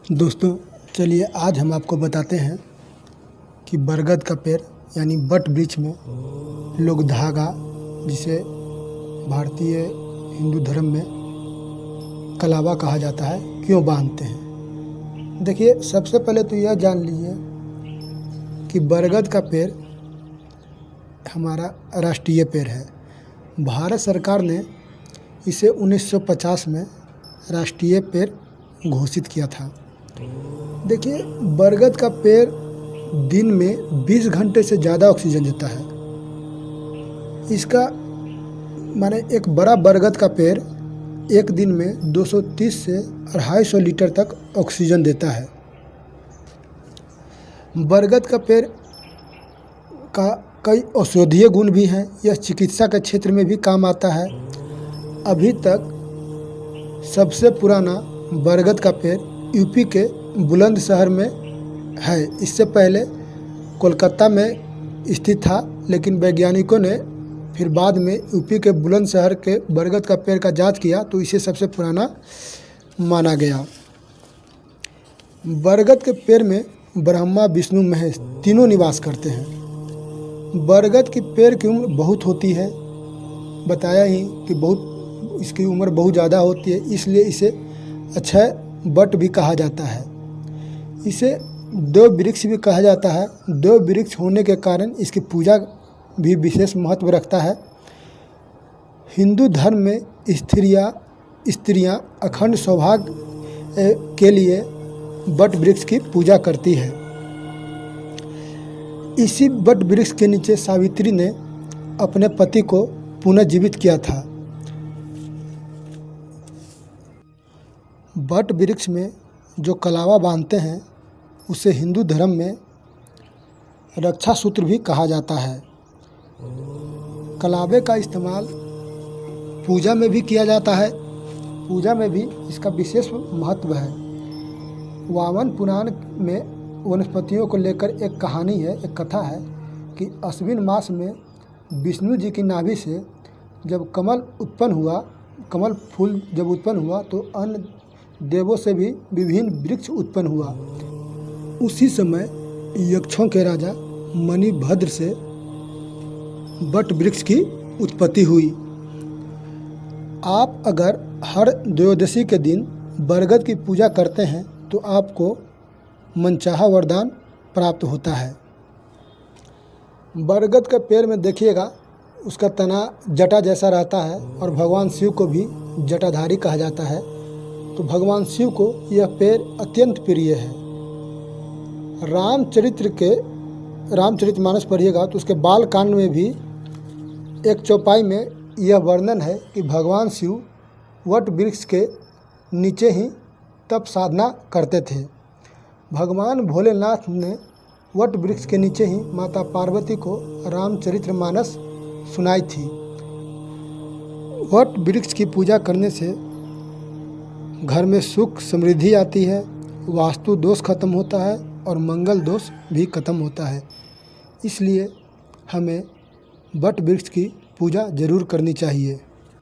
दोस्तों चलिए आज हम आपको बताते हैं कि बरगद का पेड़ यानी बट वृक्ष में लोग धागा, जिसे भारतीय हिंदू धर्म में कलावा कहा जाता है, क्यों बांधते हैं। देखिए, सबसे पहले तो यह जान लीजिए कि बरगद का पेड़ हमारा राष्ट्रीय पेड़ है। भारत सरकार ने इसे 1950 में राष्ट्रीय पेड़ घोषित किया था। देखिए, बरगद का पेड़ दिन में 20 घंटे से ज़्यादा ऑक्सीजन देता है। इसका माने एक बड़ा बरगद का पेड़ एक दिन में 230 से 250 लीटर तक ऑक्सीजन देता है। बरगद का पेड़ का कई औषधीय गुण भी हैं। यह चिकित्सा के क्षेत्र में भी काम आता है। अभी तक सबसे पुराना बरगद का पेड़ यूपी के बुलंदशहर में है। इससे पहले कोलकाता में स्थित था, लेकिन वैज्ञानिकों ने फिर बाद में यूपी के बुलंदशहर के बरगद का पेड़ का जांच किया तो इसे सबसे पुराना माना गया। बरगद के पेड़ में ब्रह्मा, विष्णु, महेश तीनों निवास करते हैं। बरगद की पेड़ की उम्र बहुत होती है, बताया ही कि इसकी उम्र बहुत ज़्यादा होती है, इसलिए इसे अक्षय वट भी कहा जाता है। इसे देव वृक्ष भी कहा जाता है। देव वृक्ष होने के कारण इसकी पूजा भी विशेष महत्व रखता है। हिंदू धर्म में स्त्रियां अखंड सौभाग्य के लिए वट वृक्ष की पूजा करती है। इसी वट वृक्ष के नीचे सावित्री ने अपने पति को पुनर्जीवित किया था। वट वृक्ष में जो कलावा बांधते हैं उसे हिंदू धर्म में रक्षा सूत्र भी कहा जाता है। कलावे का इस्तेमाल पूजा में भी किया जाता है। पूजा में भी इसका विशेष महत्व है। वामन पुराण में वनस्पतियों को लेकर एक कहानी है, एक कथा है कि अश्विन मास में विष्णु जी की नाभि से जब कमल फूल जब उत्पन्न हुआ तो अन्य देवों से भी विभिन्न वृक्ष उत्पन्न हुआ। उसी समय यक्षों के राजा मणिभद्र से वट वृक्ष की उत्पत्ति हुई। आप अगर हर त्रयोदशी के दिन बरगद की पूजा करते हैं तो आपको मनचाहा वरदान प्राप्त होता है। बरगद के पेड़ में देखिएगा, उसका तना जटा जैसा रहता है और भगवान शिव को भी जटाधारी कहा जाता है। तो भगवान शिव को यह पेड़ अत्यंत प्रिय है। रामचरितमानस पढ़िएगा तो उसके बाल कांड में भी एक चौपाई में यह वर्णन है कि भगवान शिव वट वृक्ष के नीचे ही तप साधना करते थे। भगवान भोलेनाथ ने वट वृक्ष के नीचे ही माता पार्वती को रामचरितमानस सुनाई थी। वट वृक्ष की पूजा करने से घर में सुख समृद्धि आती है, वास्तु दोष खत्म होता है और मंगल दोष भी खत्म होता है। इसलिए हमें वट वृक्ष की पूजा ज़रूर करनी चाहिए।